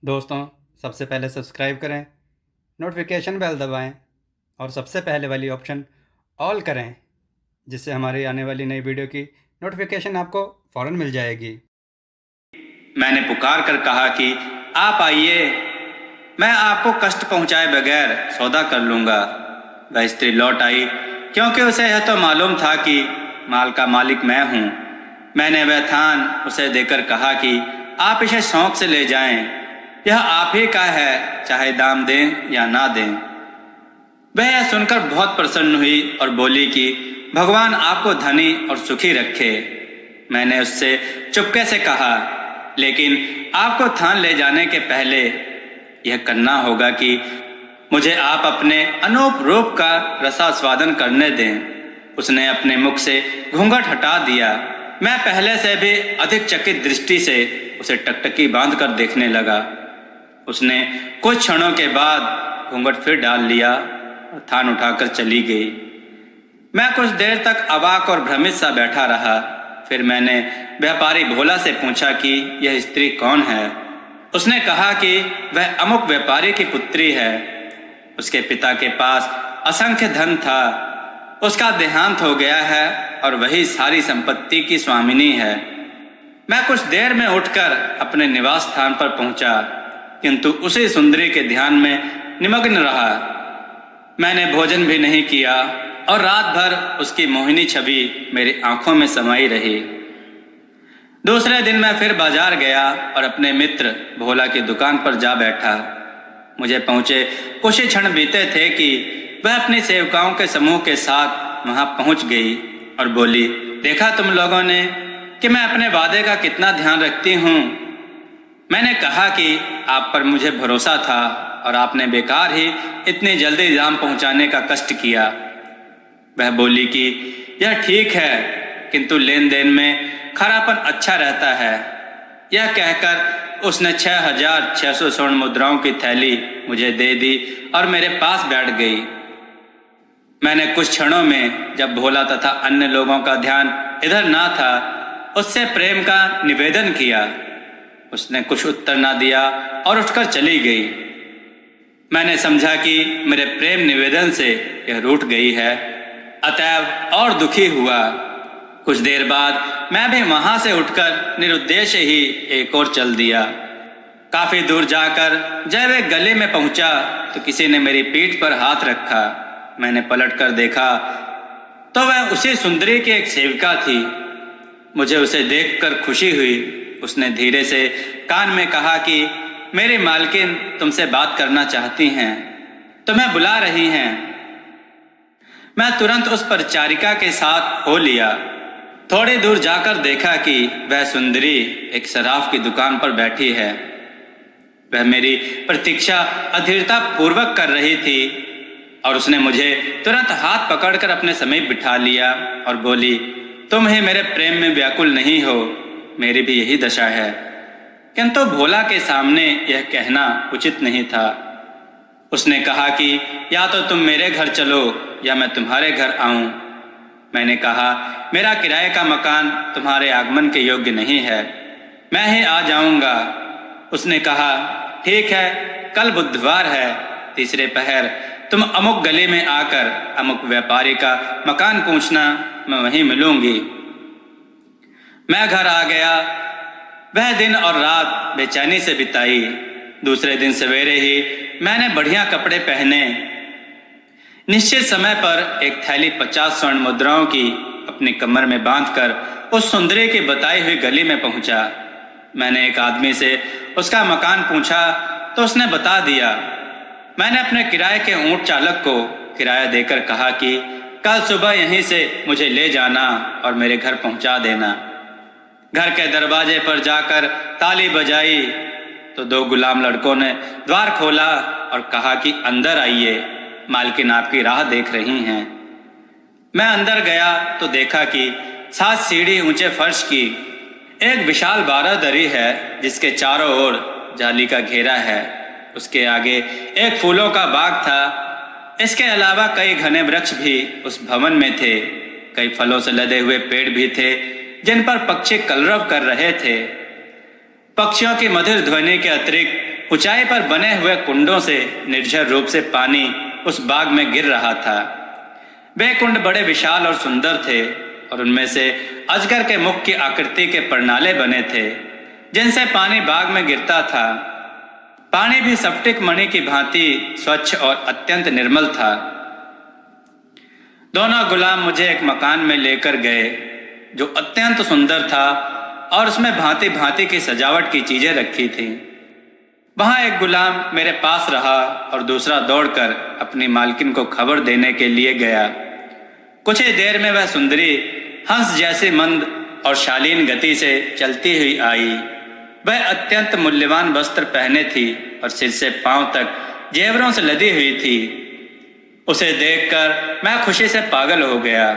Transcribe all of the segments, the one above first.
दोस्तों, सबसे पहले सब्सक्राइब करें, नोटिफिकेशन बेल दबाएं और सबसे पहले वाली ऑप्शन ऑल करें, जिससे हमारी आने वाली नई वीडियो की नोटिफिकेशन आपको फ़ौरन मिल जाएगी। मैंने पुकार कर कहा कि आप आइए, मैं आपको कष्ट पहुंचाए बगैर सौदा कर लूंगा। वह स्त्री लौट आई, क्योंकि उसे यह तो मालूम था कि माल का मालिक मैं हूं। मैंने वह थान उसे देकर कहा कि आप इसे शौक से ले जाएं, यह आप ही का है, चाहे दाम दें या ना दें। वह यह सुनकर बहुत प्रसन्न हुई और बोली कि भगवान आपको धनी और सुखी रखे। मैंने उससे चुपके से कहा, लेकिन आपको थान ले जाने के पहले यह करना होगा कि मुझे आप अपने अनूप रूप का रसास्वादन करने दें। उसने अपने मुख से घूंघट हटा दिया। मैं पहले से भी अधिक चकित दृष्टि से उसे टकटकी बांध कर देखने लगा। उसने कुछ क्षणों के बाद घूंघट फिर डाल लिया और थान उठाकर चली गई। मैं कुछ देर तक अवाक और भ्रमित सा बैठा रहा। फिर मैंने व्यापारी भोला से पूछा कि यह स्त्री कौन है। उसने कहा कि वह अमुक व्यापारी की पुत्री है। उसके पिता के पास असंख्य धन था। उसका देहांत हो गया है और वही सारी संपत्ति की स्वामिनी है। मैं कुछ देर में उठकर अपने निवास स्थान पर पहुंचा, किंतु उसी सुंदरी के ध्यान में निमग्न रहा। मैंने भोजन भी नहीं किया और रात भर उसकी मोहिनी छवि मेरी आंखों में समाई रही। दूसरे दिन मैं फिर बाजार गया और अपने मित्र भोला की दुकान पर जा बैठा। मुझे पहुंचे कुछ ही क्षण बीते थे कि वह अपनी सेवकाओं के समूह के साथ वहां पहुंच गई और बोली, देखा तुम लोगों ने कि मैं अपने वादे का कितना ध्यान रखती हूँ। मैंने कहा कि आप पर मुझे भरोसा था और आपने बेकार ही इतनी जल्दी दाम पहुंचाने का कष्ट किया। वह बोली कि यह ठीक है, किंतु लेन देन में खरापन अच्छा रहता है। यह कहकर उसने 6,600 स्वर्ण मुद्राओं की थैली मुझे दे दी और मेरे पास बैठ गई। मैंने कुछ क्षणों में, जब भोला तथा अन्य लोगों का ध्यान इधर ना था, उससे प्रेम का निवेदन किया। उसने कुछ उत्तर ना दिया और उठकर चली गई। मैंने समझा कि मेरे प्रेम निवेदन से यह रूठ गई है, अतएव और दुखी हुआ। कुछ देर बाद मैं भी वहां से उठकर निरुद्देश्य ही एक और चल दिया। काफी दूर जाकर जब एक गली में पहुंचा तो किसी ने मेरी पीठ पर हाथ रखा। मैंने पलटकर देखा तो वह उसी सुंदरी की एक सेविका थी। मुझे उसे देखकर खुशी हुई। उसने धीरे से कान में कहा कि मेरी मालकिन तुमसे बात करना चाहती हैं, तुम्हें बुला रही हैं। मैं तुरंत उस परिचारिका के साथ हो लिया। थोड़ी दूर जाकर देखा कि वह सुंदरी एक शराब की दुकान पर बैठी है। वह मेरी प्रतीक्षा अधीरता पूर्वक कर रही थी और उसने मुझे तुरंत हाथ पकड़कर अपने समीप बिठा लिया और बोली, तुम ही मेरे प्रेम में व्याकुल नहीं हो, मेरी भी यही दशा है। किंतु भोला के सामने यह कहना उचित नहीं था। उसने कहा कि या तो तुम मेरे घर चलो या मैं तुम्हारे घर आऊं। मैंने कहा, मेरा किराए का मकान तुम्हारे आगमन के योग्य नहीं है, मैं ही आ जाऊंगा। उसने कहा, ठीक है, कल बुधवार है, तीसरे पहर तुम अमुक गली में आकर अमुक व्यापारी का मकान पूछना, मैं वहीं मिलूंगी। मैं घर आ गया। वह दिन और रात बेचैनी से बिताई। दूसरे दिन सवेरे ही मैंने बढ़िया कपड़े पहने। निश्चित समय पर एक थैली 50 स्वर्ण मुद्राओं की अपनी कमर में बांधकर उस सुंदरी की बताई हुई गली में पहुंचा। मैंने एक आदमी से उसका मकान पूछा तो उसने बता दिया। मैंने अपने किराए के ऊंट चालक को किराया देकर कहा कि कल सुबह यहीं से मुझे ले जाना और मेरे घर पहुंचा देना। घर के दरवाजे पर जाकर ताली बजाई तो 2 गुलाम लड़कों ने द्वार खोला और कहा कि अंदर आइए, मालकिन आपकी राह देख रही हैं। मैं अंदर गया तो देखा कि 7 सीढ़ी ऊंचे फर्श की एक विशाल बारादरी है, जिसके चारों ओर जाली का घेरा है। उसके आगे एक फूलों का बाग था। इसके अलावा कई घने वृक्ष भी उस भवन में थे। कई फलों से लदे हुए पेड़ भी थे, जिन पर पक्षी कलरव कर रहे थे। पक्षियों की मधुर ध्वनि के अतिरिक्त ऊंचाई पर बने हुए कुंडों से निर्झर रूप से पानी उस बाग में गिर रहा था। वे कुंड बड़े विशाल और सुंदर थे और उनमें से अजगर के मुख की आकृति के परनाले बने थे जिनसे पानी बाग में गिरता था। पानी भी स्फटिक मणि की भांति स्वच्छ और अत्यंत निर्मल था। दोनों गुलाम मुझे एक मकान में लेकर गए जो अत्यंत सुंदर था और उसमें भांति भांति की सजावट की चीजें रखी थीं। वहां एक गुलाम मेरे पास रहा और दूसरा दौड़कर अपनी मालकिन को खबर देने के लिए गया। कुछ ही देर में वह सुंदरी हंस जैसी मंद और शालीन गति से चलती हुई आई। वह अत्यंत मूल्यवान वस्त्र पहने थी और सिर से पांव तक जेवरों से लदी हुई थी। उसे देखकर मैं खुशी से पागल हो गया।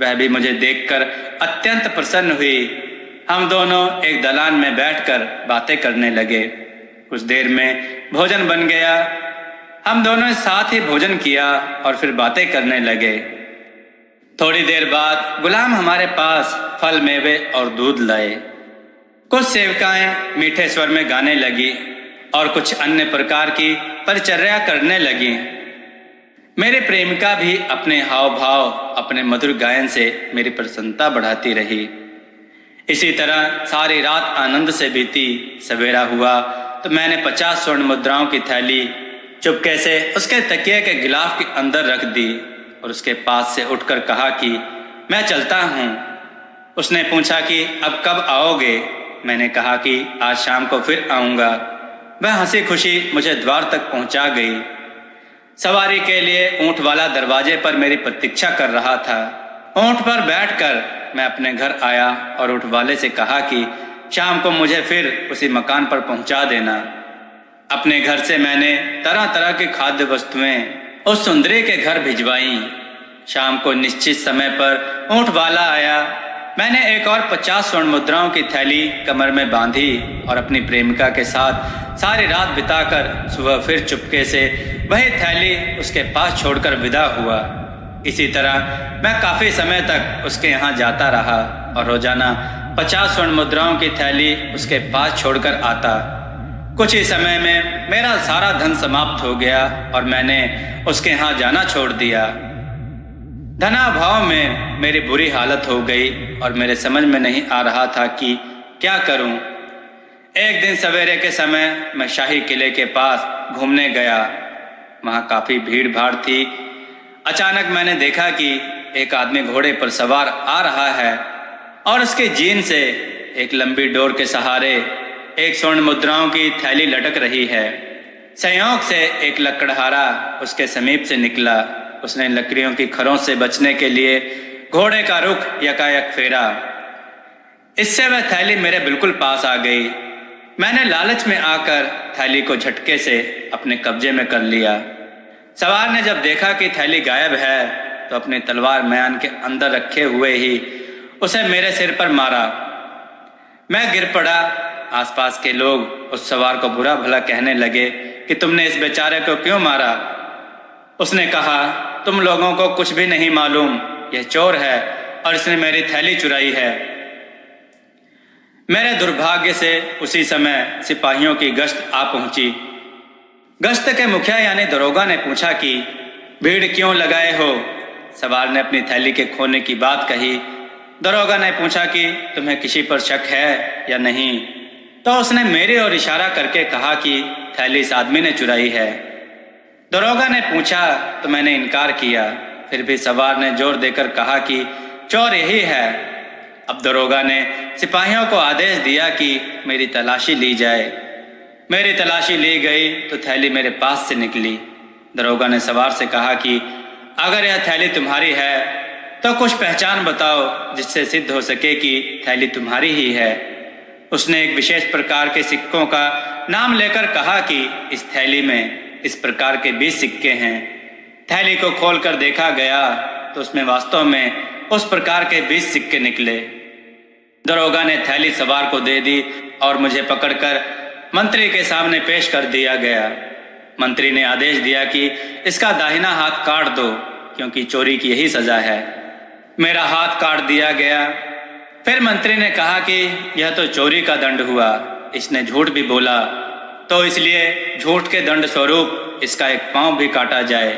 वह भी मुझे देखकर अत्यंत प्रसन्न हुई। हम दोनों एक दलान में बैठकर बातें करने लगे। कुछ देर में भोजन बन गया। हम दोनों ने साथ ही भोजन किया और फिर बातें करने लगे। थोड़ी देर बाद गुलाम हमारे पास फल, मेवे और दूध लाए। कुछ सेवकाएं मीठे स्वर में गाने लगी और कुछ अन्य प्रकार की परिचर्या करने लगी। मेरी प्रेमिका भी अपने हाव भाव, अपने मधुर गायन से मेरी प्रसन्नता बढ़ाती रही। इसी तरह सारी रात आनंद से बीती। सवेरा हुआ तो मैंने 50 स्वर्ण मुद्राओं की थैली चुपके से उसके तकिए के गिलाफ के अंदर रख दी और उसके पास से उठकर कहा कि मैं चलता हूँ। उसने पूछा कि अब कब आओगे? मैंने कहा कि आज शाम को फिर आऊँगा। वह हंसी खुशी मुझे द्वार तक पहुँचा गई। सवारी के लिए ऊँट वाला दरवाजे पर मेरी प्रतीक्षा कर रहा था। ऊँट पर बैठकर मैं अपने घर आया और ऊँट वाले से कहा कि शाम को मुझे फिर उसी मकान पर पहुँचा देना। अपने घर से मैंने तरह तरह की खाद्य वस्तुएं उस सुंदरी के घर भिजवाई। शाम को निश्चित समय पर ऊँट वाला आया। मैंने एक और 50 स्वर्ण मुद्राओं की थैली कमर में बांधी और अपनी प्रेमिका के साथ सारी रात बिताकर सुबह फिर चुपके से वही थैली उसके पास छोड़कर विदा हुआ। इसी तरह मैं काफी समय तक उसके यहाँ जाता रहा और रोजाना 50 स्वर्ण मुद्राओं की थैली उसके पास छोड़कर आता। कुछ ही समय में मेरा सारा धन समाप्त हो गया और मैंने उसके यहाँ जाना छोड़ दिया। धनाभाव में मेरी बुरी हालत हो गई और मेरे समझ में नहीं आ रहा था कि क्या करूं। एक दिन सवेरे के समय मैं शाही किले के पास घूमने गया। वहां काफी भीड़ भाड़ थी। अचानक मैंने देखा कि एक आदमी घोड़े पर सवार आ रहा है और उसके जीन से एक लंबी डोर के सहारे एक स्वर्ण मुद्राओं की थैली लटक रही है। संयोग से एक लकड़हारा उसके समीप से निकला। उसने लकड़ियों की खरों से बचने के लिए घोड़े का रुख यकायक फेरा। इससे वह थैली मेरे बिल्कुल पास आ गई। मैंने लालच में आकर थैली को झटके से अपने कब्जे में कर लिया। सवार ने जब देखा कि थैली गायब है तो अपनी तलवार म्यान के अंदर रखे हुए ही उसे मेरे सिर पर मारा। मैं गिर पड़ा। आसपास के लोग उस सवार को बुरा भला कहने लगे कि तुमने इस बेचारे को क्यों मारा। उसने कहा, तुम लोगों को कुछ भी नहीं मालूम, यह चोर है और इसने मेरी थैली चुराई है। मेरे दुर्भाग्य से उसी समय सिपाहियों की गश्त आ पहुंची। गश्त के मुखिया यानी दरोगा ने पूछा कि भीड़ क्यों लगाए हो। सवार ने अपनी थैली के खोने की बात कही। दरोगा ने पूछा कि तुम्हें किसी पर शक है या नहीं। तो उसने मेरी ओर इशारा करके कहा कि थैली इस आदमी ने चुराई है। दरोगा ने पूछा तो मैंने इनकार किया। फिर भी सवार ने जोर देकर कहा कि चोर यही है। अब दरोगा ने सिपाहियों को आदेश दिया कि मेरी तलाशी ली जाए। मेरी तलाशी ली गई तो थैली मेरे पास से निकली। दरोगा ने सवार से कहा कि अगर यह थैली तुम्हारी है तो कुछ पहचान बताओ जिससे सिद्ध हो सके कि थैली तुम्हारी ही है। उसने एक विशेष प्रकार के सिक्कों का नाम लेकर कहा कि इस थैली में इस प्रकार के 20 सिक्के हैं। थैली को खोलकर देखा गया तो उसमें वास्तव में उस प्रकार के 20 सिक्के निकले। दरोगा ने थैली सवार को दे दी और मुझे पकड़कर मंत्री के सामने पेश कर दिया गया। मंत्री ने आदेश दिया कि इसका दाहिना हाथ काट दो क्योंकि चोरी की यही सजा है। मेरा हाथ काट दिया गया। फिर मंत्री ने कहा कि यह तो चोरी का दंड हुआ, इसने झूठ भी बोला तो इसलिए झूठ के दंड स्वरूप इसका एक पांव भी काटा जाए।